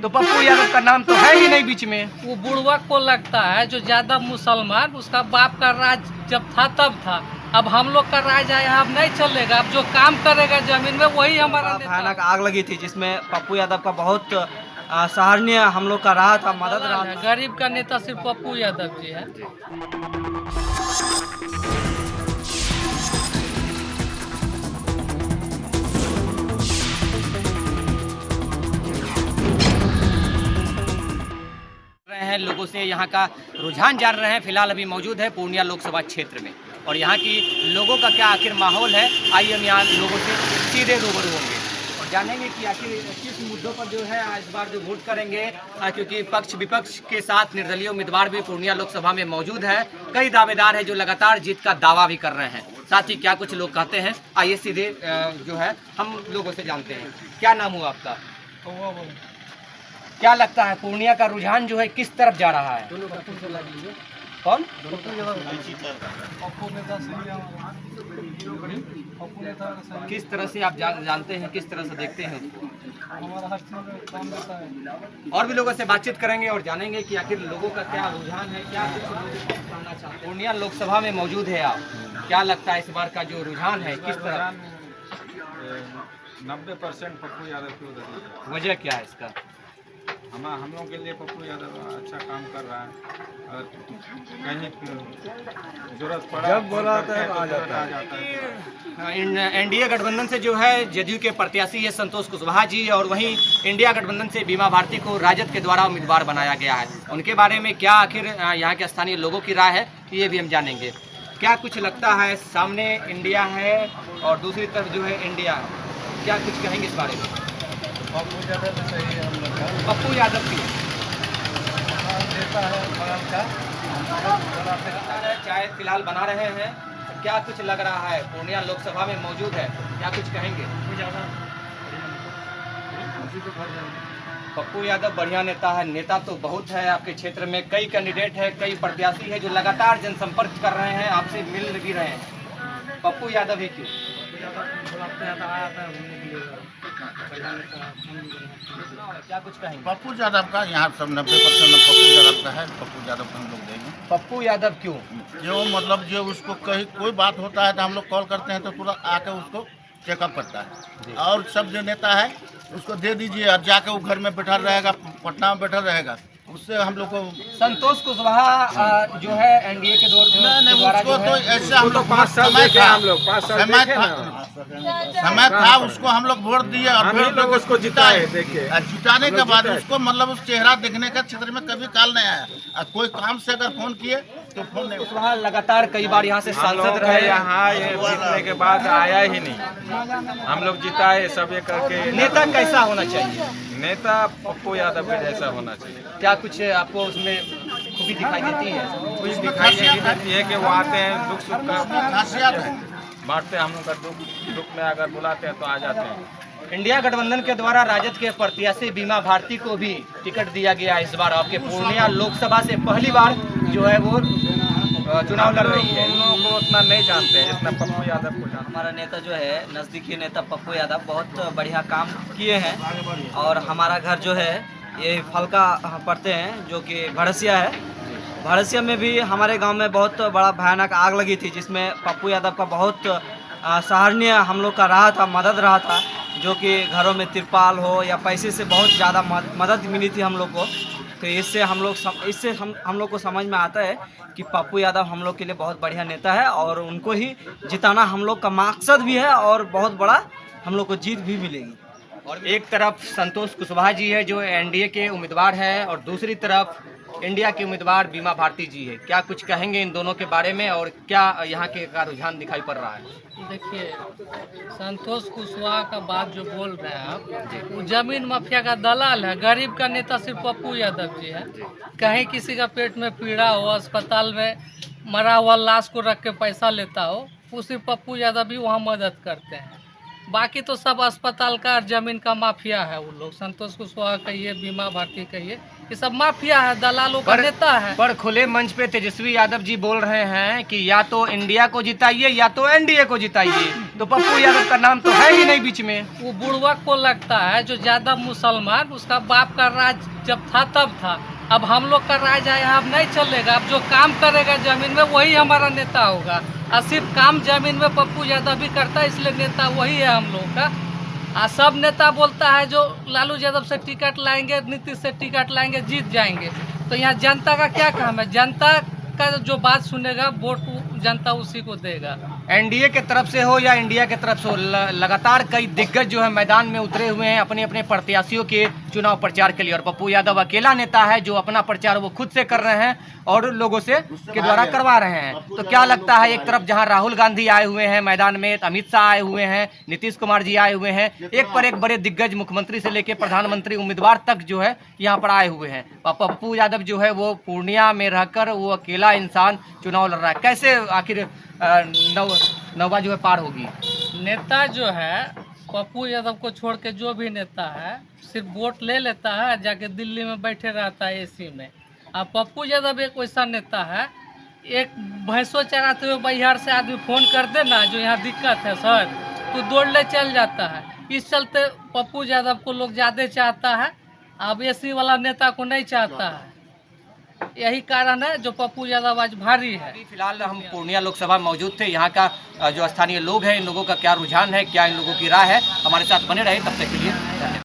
तो पप्पू यादव का नाम तो है ही नहीं बीच में। वो बुढ़वा को लगता है जो ज्यादा मुसलमान, उसका बाप का राज जब था तब था। अब हम लोग का राज है, अब नहीं चलेगा। अब जो काम करेगा जमीन में वही हमारा नेता। भयानक आग लगी थी जिसमें पप्पू यादव का बहुत सराहनीय हम लोग का रहा था, मदद रहा था। गरीब का नेता सिर्फ पप्पू यादव जी है। रहे हैं लोगों से, यहाँ का रुझान जान रहे हैं। फिलहाल अभी मौजूद है पूर्णिया लोकसभा क्षेत्र में और यहाँ की लोगों का क्या आखिर माहौल है। आइए हम यहाँ लोगों से सीधे रूबरू होंगे और जानेंगे कि आखिर किस मुद्दों पर जो है इस बार जो वोट करेंगे, क्योंकि पक्ष विपक्ष के साथ निर्दलीय उम्मीदवार भी पूर्णिया लोकसभा में मौजूद है। कई दावेदार हैं जो लगातार जीत का दावा भी कर रहे हैं। साथ ही क्या कुछ लोग कहते हैं, आइए सीधे जो है हम लोगों से जानते हैं। क्या नाम हुआ आपका? क्या लगता है पूर्णिया का रुझान जो है किस तरफ जा रहा है? कौन? किस तरह से आप जानते हैं, किस तरह से देखते हैं उसको? और भी लोगों से बातचीत करेंगे और जानेंगे कि आखिर लोगों का क्या रुझान है, क्या कुछ लोग कहना चाहते हैं। पूर्णिया लोकसभा में मौजूद है आप, क्या लगता है इस बार का जो रुझान है किस तरह? 90% पप्पू यादव की उधर ही है। वजह क्या है इसका? हम लोगों के लिए पप्पू यादव अच्छा काम कर रहा है और कहीं जरूरत पड़ा जब बोला तो आ जाता है। एनडीए गठबंधन से जो है जदयू के प्रत्याशी है संतोष कुशवाहा जी, और वहीं इंडिया गठबंधन से बीमा भारती को राजद के द्वारा उम्मीदवार बनाया गया है। उनके बारे में क्या आखिर यहाँ के स्थानीय लोगों की राय है ये भी हम जानेंगे। क्या कुछ लगता है, सामने इंडिया है और दूसरी तरफ जो है इंडिया है, क्या कुछ कहेंगे इस बारे में? पप्पू यादव तो सही है हम लोग का। पप्पू यादव की देता है बगल का चाय फिलहाल बना रहे हैं। क्या कुछ लग रहा है, पूर्णिया लोकसभा में मौजूद है, क्या कुछ कहेंगे? पप्पू यादव बढ़िया नेता है। नेता तो बहुत है आपके क्षेत्र में, कई कैंडिडेट है, कई प्रत्याशी है जो लगातार जनसंपर्क कर रहे हैं, आपसे मिल भी रहे हैं। पप्पू यादव ही क्यों? क्या कुछ कहेंगे? पप्पू यादव का यहाँ सब 90% पप्पू यादव का है। पप्पू यादव को हम लोग देंगे। पप्पू यादव क्यों? जो मतलब जो उसको कहीं कोई बात होता है तो हम लोग कॉल करते हैं तो तुरंत आके उसको चेकअप करता है। और सब जो नेता है उसको दे दीजिए, अब जाके वो घर में बैठा रहेगा, पटना में बैठा रहेगा, उससे हम लोग को संतोष कुशवाहा जो है एनडीए के दौर में उसको तो ऐसे हम लोग 5 साल देखे, हम लोग 5 साल समय था उसको हम लोग वोट दिए और फिर लोग उसको जिताए। देखिए जिताने के बाद उसको मतलब उस चेहरा देखने का क्षेत्र में कभी काल नहीं आया। कोई काम से अगर फोन किए तो फोन नहीं। कुशवाहा लगातार कई बार यहाँ से सांसद रहे, यहाँ ये जीतने के बाद आया ही नहीं। हम लोग जिताए सब ये करके। नेता कैसा होना चाहिए? नेता पप्पू यादव के जैसा होना चाहिए। क्या कुछ आपको उसमें खूबी दिखाई देती है? कुछ दिखाई नहीं देती है कि वो आते हैं दुख सुख का खासियत है, बांटते हैं। हम लोग का दुख में अगर बुलाते हैं तो आ जाते हैं। इंडिया गठबंधन के द्वारा राजद के प्रत्याशी बीमा भारती को भी टिकट दिया गया इस बार। आपके पूर्णिया लोकसभा से पहली बार जो है वो चुनाव लड़ रही है। उन लोगों को उतना नहीं जानते हैं जितना पप्पू यादव को जानते। हमारा नेता जो है नज़दीकी नेता पप्पू यादव बहुत बढ़िया काम किए हैं और हमारा घर जो है ये फलका पड़ते हैं जो कि भड़सिया है। भड़सिया में भी हमारे गांव में बहुत बड़ा भयानक आग लगी थी जिसमें पप्पू यादव का बहुत सराहनीय हम लोग का रहा था, मदद रहा था, जो कि घरों में तिरपाल हो या पैसे से बहुत ज़्यादा मदद मिली थी हम लोग को। तो इससे हम लोग को समझ में आता है कि पप्पू यादव हम लोग के लिए बहुत बढ़िया नेता है और उनको ही जिताना हम लोग का मकसद भी है और बहुत बड़ा हम लोग को जीत भी मिलेगी। और एक तरफ संतोष कुशवाहा जी है जो एनडीए के उम्मीदवार हैं और दूसरी तरफ इंडिया के उम्मीदवार बीमा भारती जी है। क्या कुछ कहेंगे इन दोनों के बारे में और क्या यहाँ के का रुझान दिखाई पड़ रहा है? देखिए, संतोष कुशवाहा का बात जो बोल रहे हैं आप, वो जमीन माफिया का दलाल है। गरीब का नेता सिर्फ पप्पू यादव जी है। कहीं किसी का पेट में पीड़ा हो, अस्पताल में मरा हुआ लाश को रख के पैसा लेता हो, वो सिर्फ पप्पू यादव भी वहाँ मदद करते हैं। बाकी तो सब अस्पताल का और जमीन का माफिया है। वो लोग संतोष कुशवाहा कहिए, बीमा भारती कहिए, ये सब माफिया है, दलालों का नेता है। पर खुले मंच पे तेजस्वी यादव जी बोल रहे हैं कि या तो इंडिया को जिताइए या तो एनडीए को जिताइए, तो पप्पू यादव का नाम तो है ही नहीं बीच में। वो बुड़वक को लगता है जो ज्यादा मुसलमान, उसका बाप का राज जब था तब था, अब हम लोग का राज आया, अब नहीं चलेगा। अब जो काम करेगा जमीन में वही हमारा नेता होगा, और सिर्फ काम जमीन में पप्पू यादव भी करता है, इसलिए नेता वही है हम लोग का। सब नेता बोलता है जो लालू यादव से टिकट लाएंगे, नीतीश से टिकट लाएंगे, जीत जाएंगे। तो यहाँ जनता का क्या काम है? जनता का जो बात सुनेगा, वोट जनता उसी को देगा। एनडीए के तरफ से हो या इंडिया के तरफ से हो, लगातार कई दिग्गज जो है मैदान में उतरे हुए हैं अपने अपने प्रत्याशियों के चुनाव प्रचार के लिए, और पप्पू यादव अकेला नेता है जो अपना प्रचार वो खुद से कर रहे हैं और लोगों से के द्वारा करवा रहे हैं। तो क्या लगता है, एक तरफ जहां राहुल गांधी आए हुए हैं मैदान में, अमित शाह आए हुए हैं, नीतीश कुमार जी आए हुए हैं, एक पर एक बड़े दिग्गज मुख्यमंत्री से लेकर प्रधानमंत्री उम्मीदवार तक जो है यहाँ पर आए हुए हैं, पप्पू यादव जो है वो पूर्णिया में रहकर वो अकेला इंसान चुनाव लड़ रहा है। कैसे आखिर नौबा जो है पार होगी? नेता जो है पप्पू यादव को छोड़ के जो भी नेता है सिर्फ वोट ले लेता है, जाके दिल्ली में बैठे रहता है एसी में। अब पप्पू यादव एक वैसा नेता है, एक भैंसों चराते हुए बिहार से आदमी फोन कर दे ना जो यहाँ दिक्कत है सर, तो दौड़ ले चल जाता है। इस चलते पप्पू यादव को लोग ज़्यादा चाहता है, अब एसी वाला नेता को नहीं चाहता है। यही कारण है जो पप्पू यादव आज भारी है। फिलहाल हम पूर्णिया लोकसभा में मौजूद थे, यहाँ का जो स्थानीय लोग हैं, इन लोगों का क्या रुझान है, क्या इन लोगों की राय है, हमारे साथ बने रहे। तब तक के लिए धन्यवाद।